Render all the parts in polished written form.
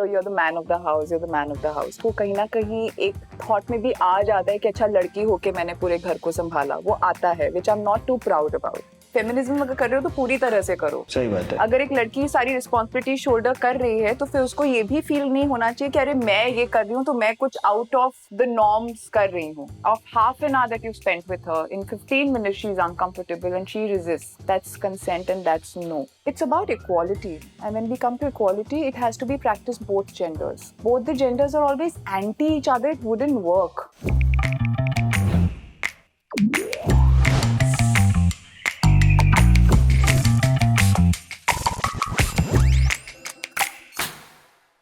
you're the man of the house, you're the man of the house. वो कहीं ना कहीं एक thought में भी आ जाता है कि अच्छा लड़की होके मैंने पूरे घर को संभाला, वो आता है, which I'm not too proud about. Feminism अगर कर रहे हो तो पूरी तरह से करो. सही बात है. अगर एक लड़की सारी रिस्पॉन्सिबिलिटी शोल्डर कर रही है तो फिर उसको ये भी फील नहीं होना चाहिए कि अरे मैं ये कर रही हूँ तो मैं कुछ आउट ऑफ द नॉर्म्स कर रही हूँ. Of half an hour that you spent with her, in 15 minutes she's uncomfortable and she resists. That's consent and that's no. It's about equality, and when we come to equality, it has to be practiced both genders. Both the genders are always anti each other. It wouldn't work.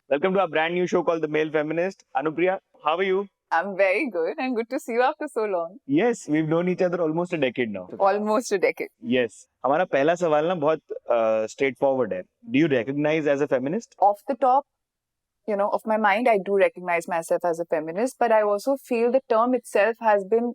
Welcome to our brand new show called The Male Feminist. Anupriya, how are you? I'm very good and good to see you after so long. Yes, we've known each other almost a decade now. Almost a decade. Yes. हमारा पहला सवाल ना बहुत straightforward है. Do you recognize as a feminist? Off the top, of my mind, I do recognize myself as a feminist, but I also feel the term itself has been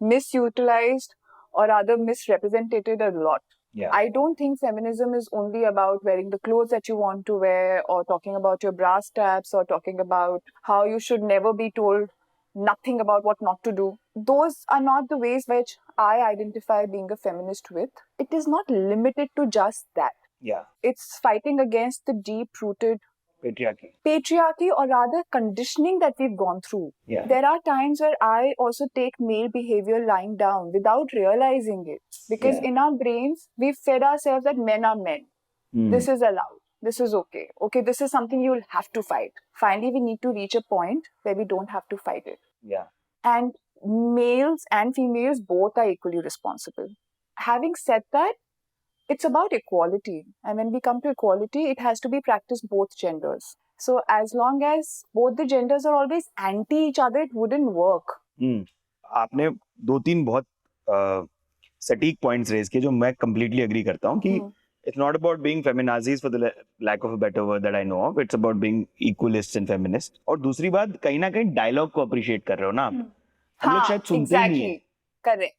misutilized or rather misrepresented a lot. Yeah. I don't think feminism is only about wearing the clothes that you want to wear or talking about your bra straps or talking about how you should never be told nothing about what not to do. Those are not the ways which I identify being a feminist with. It is not limited to just that. Yeah. It's fighting against the deep-rooted patriarchy or rather conditioning that we've gone through. Yeah. There are times where I also take male behavior lying down without realizing it. Because in our brains, we've fed ourselves that men are men. This is allowed. This is okay. Okay, this is something you'll have to fight. Finally, we need to reach a point where we don't have to fight it. Yeah. And males and females both are equally responsible. Having said that, it's about equality. And when we come to equality, it has to be practiced both genders. So as long as both the genders are always anti each other, it wouldn't work. आपने दो तीन बहुत सटीक points raise किए जो मैं completely agree करता हूँ कि it's not about being feminazis for the lack of a better word that I know of. It's about being equalists and feminists. और दूसरी बात कहीं ना कहीं डायलॉग को अप्रिशिएट कर रहे हो ना आप. हम लोग शायद सुनते ही नहीं है. Correct.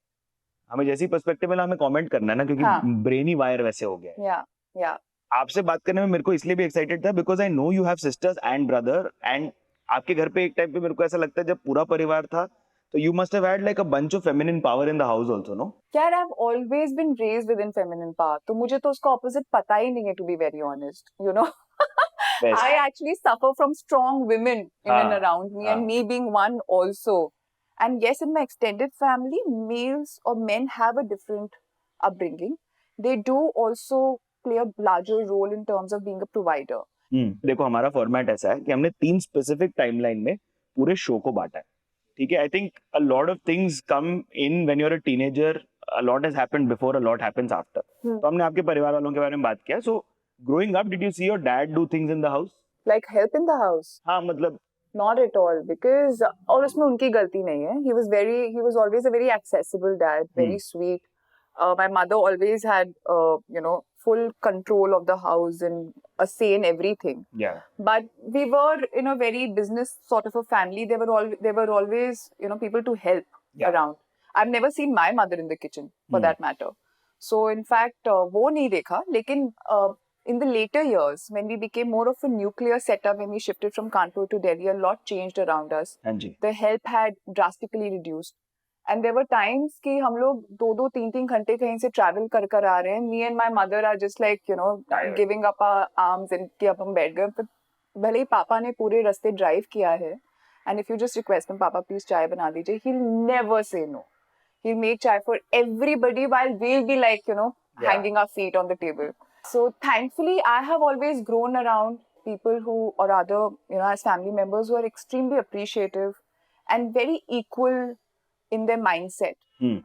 हमें जैसी पर्सपेक्टिव मिला हमें कमेंट करना है ना क्योंकि ब्रेनी वायर वैसे हो गया है. आपसे बात करने में मेरे को इसलिए भी एक्साइटेड था because I know you have sisters and brother and आपके घर पे एक टाइम पे मेरे को ऐसा लगता है जब पूरा परिवार था तो you must have had like a bunch of feminine power in the house also, no? यार I've always been raised within feminine power. तो मुझे तो उसका opposite पता ही नहीं है to be very honest, you know. I actually suffer from strong women in and around me and me being one also. And yes, in my extended family, males or men have a different upbringing. They do also play a larger role in terms of being a provider. देखो हमारा format ऐसा है कि हमने 3 specific timeline में पूरे show को बांटा है. ठीक है. I think a lot of things come in when you are a teenager. A lot has happened before, a lot happens after. तो हमने आपके परिवार वालों के बारे में बात किया. सो growing up did you see your dad do things in the house? Like help in the house? हाँ मतलब Not at all, because और उसमें उनकी गलती नहीं है. He was always a very accessible dad, very sweet. My mother always had, full control of the house and a say in everything. Yeah. But we were in a very business sort of a family. There were always, people to help around. I've never seen my mother in the kitchen, for that matter. So in fact, वो नहीं देखा. लेकिन in the later years, when we became more of a nuclear setup, when we shifted from Kanpur to Delhi, a lot changed around us. The help had drastically reduced. And there were times कि हम लोग 2-3 घंटे कहीं से travel कर आ रहे हैं. Me and my mother are just like, giving up our arms and कि अब हम बैठ गए. But भले ही पापा ने पूरे रास्ते drive किया है. And if you just request him, Papa, please चाय बना दीजिए, he'll never say no. He'll make chai for everybody while we'll be like, hanging our feet on the table. So thankfully, I have always grown around people who, or rather, as family members who are extremely appreciative and very equal in their mindset.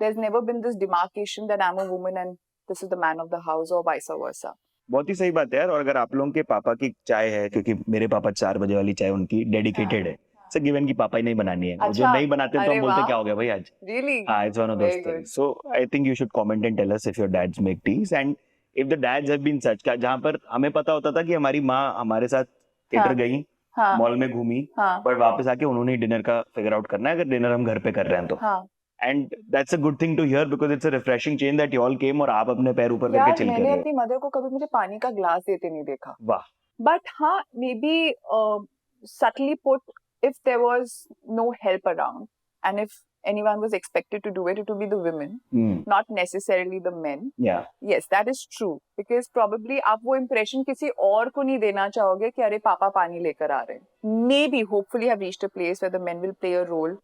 There's never been this demarcation that I'm a woman and this is the man of the house or vice versa. बहुत ही सही बात है यार. और अगर आप लोगों के पापा की चाय है, क्योंकि मेरे पापा 4 बजे वाली चाय उनकी डेडिकेटेड है. सर गिवन की पापा ही नहीं बनानी है. जो नहीं बनाते तो हम बोलते क्या हो गया भाई आज. Really? It's one of those things. So I think you should comment and tell us if your dads make teas and if the dads have been such. जहाँ पर हमें पता होता था कि हमारी माँ हमारे साथ थिएटर गई, मॉल में घूमी, पर वापस आके उन्होंने डिनर का फिगर आउट करना है अगर डिनर हम घर पे कर रहे हैं तो. And that's a good thing to hear because it's a refreshing change that you all came और आप अपने पैर ऊपर करके चिल कर रहे हो. मैंने अपनी मदर को कभी मुझे पानी का ग्लास देते नहीं देखा. वाह. But हाँ, maybe subtly put, if there was no help around, and if anyone was expected to do it, it would be the women, not necessarily the men. Yeah. Yes, that is true. Because probably आप वो impression किसी और को नहीं देना चाहोगे कि अरे पापा पानी लेकर आ रहे हैं. Maybe, hopefully, have reached a place where the men will play a role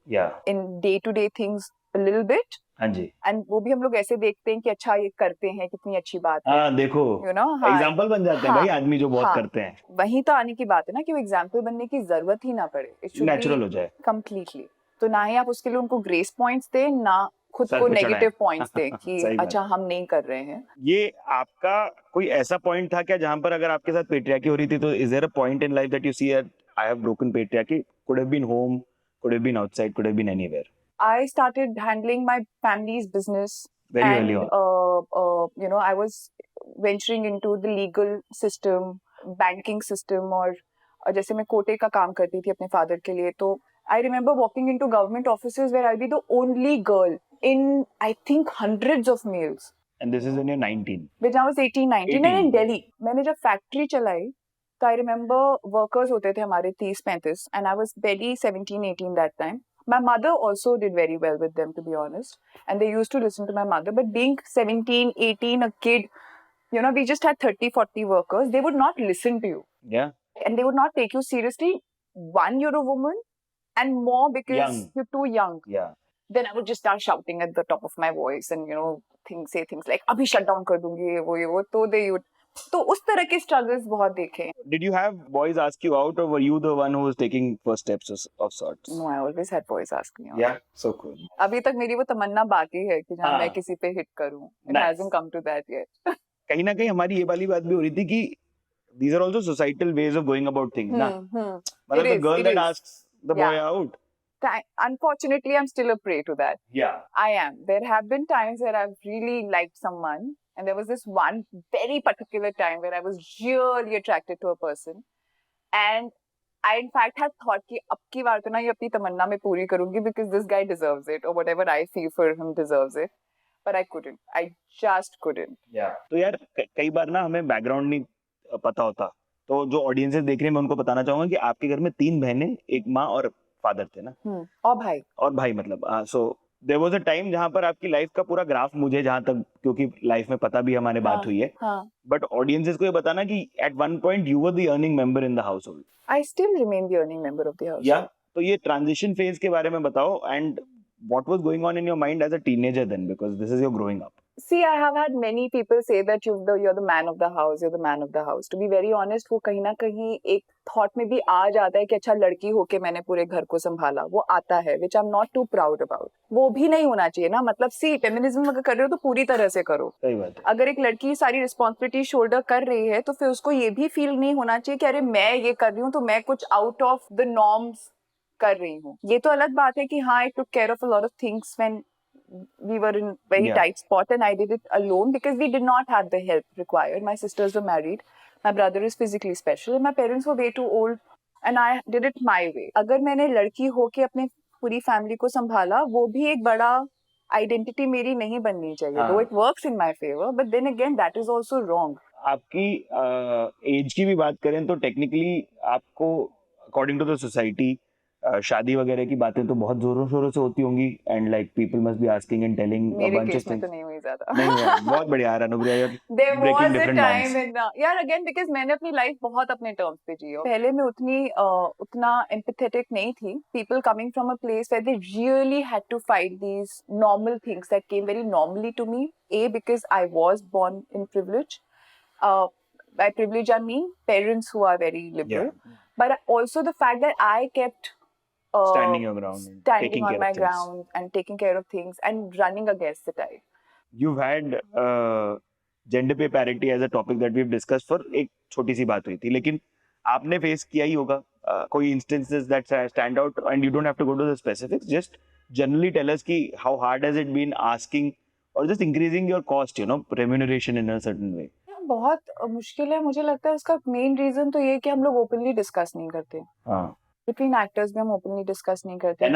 in day-to-day things a little bit. हाँ जी. And वो भी हम लोग ऐसे देखते हैं कि अच्छा ये करते हैं, कितनी अच्छी बात है. हाँ देखो, you know, एग्जाम्पल बन जाते हैं भाई आदमी जो बहुत करते हैं. वहीं तो आने की बात है ना कि वो एग्जाम्पल बनने की जरूरत ही ना पड़े. नेचुरल हो जाए कंप्लीटली. तो ना ही आप उसके लिए उनको ग्रेस पॉइंट्स दें, ना खुद को नेगेटिव पॉइंट्स दें कि अच्छा हम नहीं कर रहे हैं. ये आपका कोई ऐसा पॉइंट था क्या जहां पर अगर आपके साथ पेट्रियार्की हो रही थी, तो is there a point in life that you see I have broken patriarchy? Could have been home, could have been outside, could have been anywhere. I started handling my family's business very and, early on. you know, I was venturing into the legal system, banking system, और जैसे मैं कोटे का काम करती थी अपने father के लिए, तो I remember walking into government offices where I'll be the only girl in, I think, hundreds of males. And this is when you're 19. When I was 18, 19, and in Delhi. मैंने जब फैक्ट्री चलाई, तो I remember workers होते थे हमारे 30-35, and I was barely 17, 18 that time. My mother also did very well with them, to be honest. And they used to listen to my mother. But being 17, 18, a kid, you know, we just had 30, 40 workers. They would not listen to you. Yeah. And they would not take you seriously. One, you're a woman. And more because you're too young. Yeah. Then I would just start shouting at the top of my voice and, you know, say things like, abhi shut down kar dungi, ye wo. So they would. तो उस तरह के struggles बहुत देखे. Did you have boys ask you out, or were you the one who was taking first steps of sorts? No, I always had boys ask me out. Yeah, so cool. अभी तक मेरी वो तमन्ना बाकी है कि जहाँ मैं किसी पे hit करूँ. It hasn't come to that yet. कहीं ना कहीं हमारी ये वाली बात भी हो रही थी कि these are also societal ways of going about things, ना? मतलब the girl that asks the boy out. Unfortunately, I'm still a prey to that. Yeah. I am. There have been times where I've really liked someone. And there was this one very particular time where I was really attracted to a person. And I, in fact, had thought कि अब की बार तो ना ये अपनी तमन्ना में पूरी करूँगी because this guy deserves it, or whatever I feel for him deserves it. But I couldn't. I just couldn't. Yeah. तो यार कई बार ना हमें बैकग्राउंड नहीं पता होता. तो जो ऑडियंसेस देख रहे हैं मैं उनको बताना चाहूंगा कि आपके घर में 3 बहनें, एक माँ और फादर थे ना? और भाई मतलब so there was a time जहाँ पर आपकी लाइफ का पूरा ग्राफ मुझे जहाँ तक, क्योंकि लाइफ में पता भी हमारे बात हुई है, बट ऑडियंसेस को ये बताना कि at one point you were the earning member in the household. I still remain the earning member of the household. Yeah. तो ये ट्रांजिशन फेज के बारे में बताओ, and what was going on in your mind as a teenager then, because this is your growing up. See, I have had many people say that you're the man of the house, you're the man of the house. To be very honest, वो कहीं ना कहीं एक thought में भी आ जाता है कि अच्छा लड़की होके मैंने पूरे घर को संभाला, वो आता है, which I'm not too proud about. वो भी नहीं होना चाहिए ना, मतलब see, feminism अगर कर रहे हो तो पूरी तरह से करो. सही बात है. अगर एक लड़की सारी responsibility shoulder कर रही है तो फिर उसको ये भी feel नहीं होना चाहिए कि अरे मैं ये कर रही हूँ तो मैं कुछ out of the norms कर रही हूँ. ये तो अलग बात है कि हाँ, I took care of a lot of things when we were in very tight spot, and I did it alone because we did not have the help required. My sisters were married, my brother is physically special, and my parents were way too old, and I did it my way. अगर मैंने लड़की होके अपने पूरी family को संभाला, वो भी एक बड़ा आइडेंटिटी मेरी नहीं बननी चाहिए. Though it works in my favor, but then again that is also wrong. आपकी एज की भी बात करें तो टेक्निकली आपको अकॉर्डिंग टू द सोसाइटी शादी वगैरह की बातें तो बहुत जोरों शोरों से होती होंगी, and like people must be asking and telling a bunch of things. नहीं हुई ज्यादा. नहीं हुआ. बहुत बढ़िया यार अनुप्रिया, यार ब्रेकिंग डिफरेंट नॉर्म्स. यार अगेन बिकॉज़ मैंने अपनी लाइफ बहुत अपने टर्म्स पे जी है. पहले मैं उतना एम्पैथेटिक नहीं थी. People coming from a place where they really had to fight these normal things that came very normally to me. Because I was born in privilege. By privilege I mean parents who are very liberal, but also the fact that I kept standing your ground, standing on my ground and taking care of things and running against the tide. You've had gender pay parity as a topic that we've discussed for एक छोटी सी बात हुई थी, लेकिन आपने face किया ही होगा कोई instances that stand out, and you don't have to go to the specifics, just generally tell us कि how hard has it been asking or just increasing your cost, you know, remuneration in a certain way. बहुत मुश्किल है. मुझे लगता है उसका main reason तो ये कि हम लोग ओपनली डिस्कस नहीं करते. बिटवीन एक्टर्स भी हम ओपनली डिस्कस नहीं करते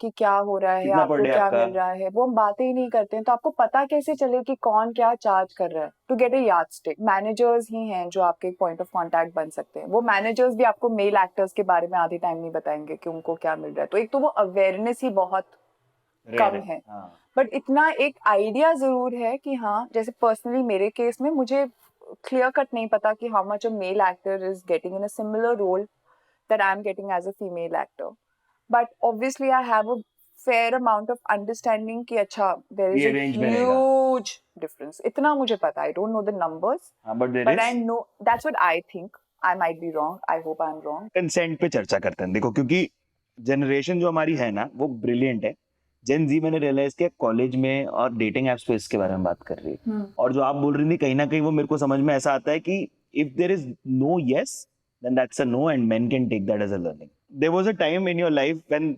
कि क्या हो रहा है, आपको क्या मिल रहा है, वो हम बातें ही नहीं करते हैं। तो आपको पता कैसे चले कि कौन क्या चार्ज कर रहा है? To get a yardstick, managers ही हैं जो आपके पॉइंट ऑफ कांटेक्ट बन सकते हैं। वो मैनेजर्स भी आपको मेल एक्टर्स के बारे में आधे टाइम नहीं बताएंगे कि उनको क्या मिल रहा है। तो एक तो वो अवेयरनेस ही बहुत कम है, बट इतना एक आइडिया जरूर है कि हाँ, जैसे पर्सनली मेरे केस में मुझे क्लियर कट नहीं पता कि how much a male actor is getting in a similar role that I'm getting as a female actor. But obviously I have a fair amount of understanding कि अच्छा there is a huge difference. इतना मुझे पता, I don't know the numbers, but I know, that's what I think. I might be wrong. I hope I'm wrong. Consent पे चर्चा करते हैं। देखो, क्योंकि जनरेशन जो हमारी है ना, वो ब्रिलियंट है। जेन जी मैंने रियलाइज किया कॉलेज में और डेटिंग एप्स पे इसके बारे में बात कर रही है। और जो आप बोल रही थी कहीं ना कहीं वो मेरे को समझ में ऐसा आता है कि if there is no yes then that's a no and men can take that as a learning. There was a time in your life when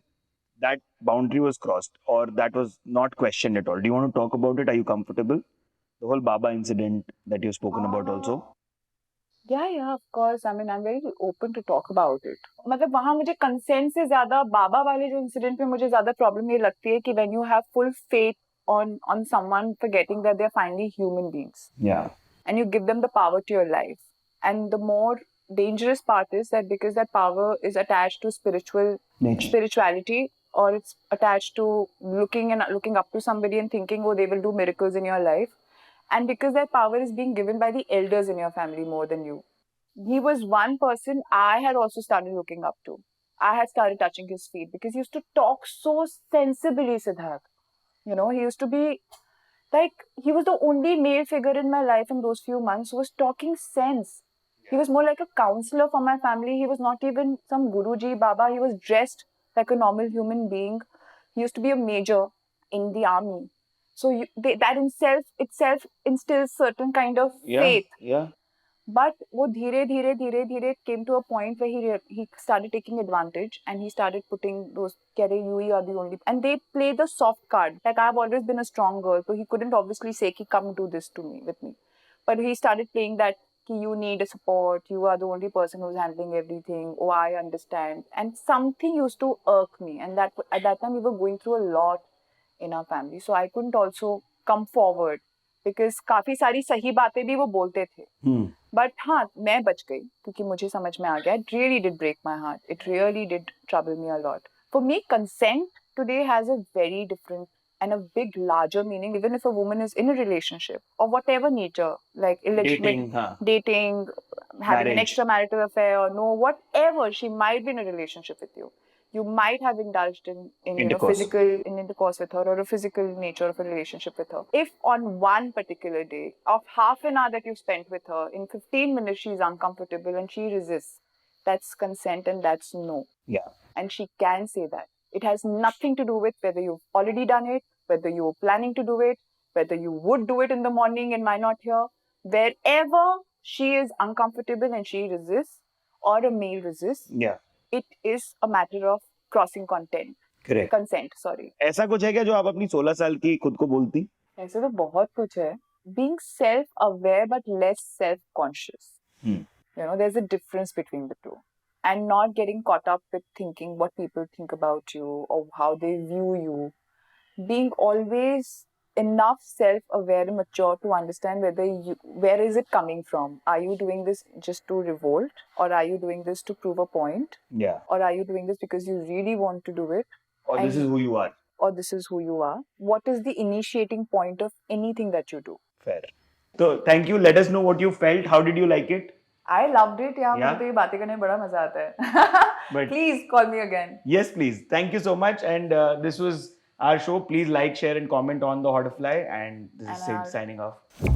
that boundary was crossed or that was not questioned at all. Do you want to talk about it? Are you comfortable? The whole Baba incident that you've spoken about also. Yeah, of course. I mean, I'm very open to talk about it. मतलब वहाँ मुझे consent से ज़्यादा बाबा वाले जो incident में मुझे ज़्यादा problem ये लगती है कि when you have full faith on someone, forgetting that they're finally human beings. Yeah. And you give them the power to your life. And the more dangerous part is that because that power is attached to spirituality, or it's attached to looking up to somebody and thinking, oh, they will do miracles in your life, and because that power is being given by the elders in your family more than you. He was one person I had also started looking up to. I had started touching his feet because he used to talk so sensibly, Siddharth. You know, he used to be like, he was the only male figure in my life in those few months who was talking sense. He was more like a counselor for my family. He was not even some Guruji Baba. He was dressed like a normal human being. He used to be a major in the army. So that itself instills certain kind of faith. Yeah. But वो धीरे धीरे came to a point where he started taking advantage and he started putting those, you are the only, and they play the soft card. Like, I've always been a strong girl, so he couldn't obviously say ki come do this to me with me. But he started playing that ki you need a support, you are the only person who's handling everything. Oh, I understand. And something used to irk me, and that at that time we were going through a lot in our family, so I couldn't also come forward because काफी सारी सही बातें भी वो बोलते थे. But हाँ, मैं बच गई क्योंकि मुझे समझ में आ गया. It really did break my heart. It really did trouble me a lot. For me, consent today has a very different and a big larger meaning, even if a woman is in a relationship of whatever nature, like dating, having an extramarital affair, or no, whatever, she might be in a relationship with you. You might have indulged in intercourse with her, or a physical nature of a relationship with her. If on one particular day of half an hour that you spent with her, in 15 minutes she's uncomfortable and she resists, that's consent and that's no. Yeah. And she can say that. It has nothing to do with whether you've already done it, whether you're planning to do it, whether you would do it in the morning and might not hear. Wherever she is uncomfortable and she resists, or a male resists, it is a matter of crossing consent. Sorry. ऐसा कुछ है क्या जो आप अपनी 16 साल की खुद को बोलती? ऐसे तो बहुत कुछ है. Being self-aware but less self-conscious. You know, there's a difference between the two. And not getting caught up with thinking what people think about you or how they view you. Being always enough self-aware and mature to understand where is it coming from? Are you doing this just to revolt, or are you doing this to prove a point? Yeah. Or are you doing this because you really want to do it? Or this is who you are. Or this is who you are. What is the initiating point of anything that you do? Fair. So thank you. Let us know what you felt. How did you like it? I loved it. Yeah, मुझे तो ये बातें करने में बड़ा मजा आता है. Please call me again. Yes, please. Thank you so much. And this was our show. Please like, share, and comment on the Hotfly. And this is Sid signing off.